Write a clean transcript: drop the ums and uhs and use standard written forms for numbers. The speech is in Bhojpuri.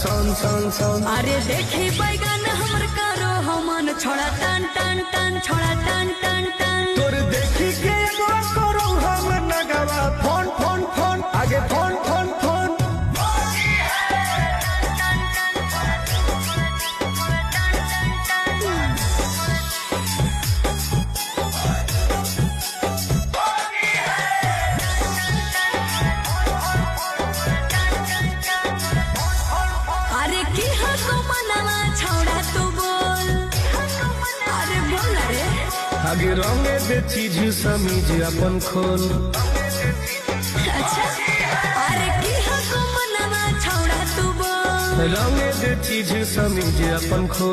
सन सन सन। अरे देखी बैगन हमर करो हमन छोड़ा टन टन टन छोड़ा टन टन टन। तोर देखी के एगो करो हम नगवा फोन फोन फोन आगे फोन फोन फोन। अरे की हको मनवा छोड़ा तू बोल, अरे बोल रे। आगे रंगे दे चीज समीज अपन खोल। अच्छा अरे की हको मनवा छोड़ा तू बोल। रंगे दे चीज समीज अपन खोल।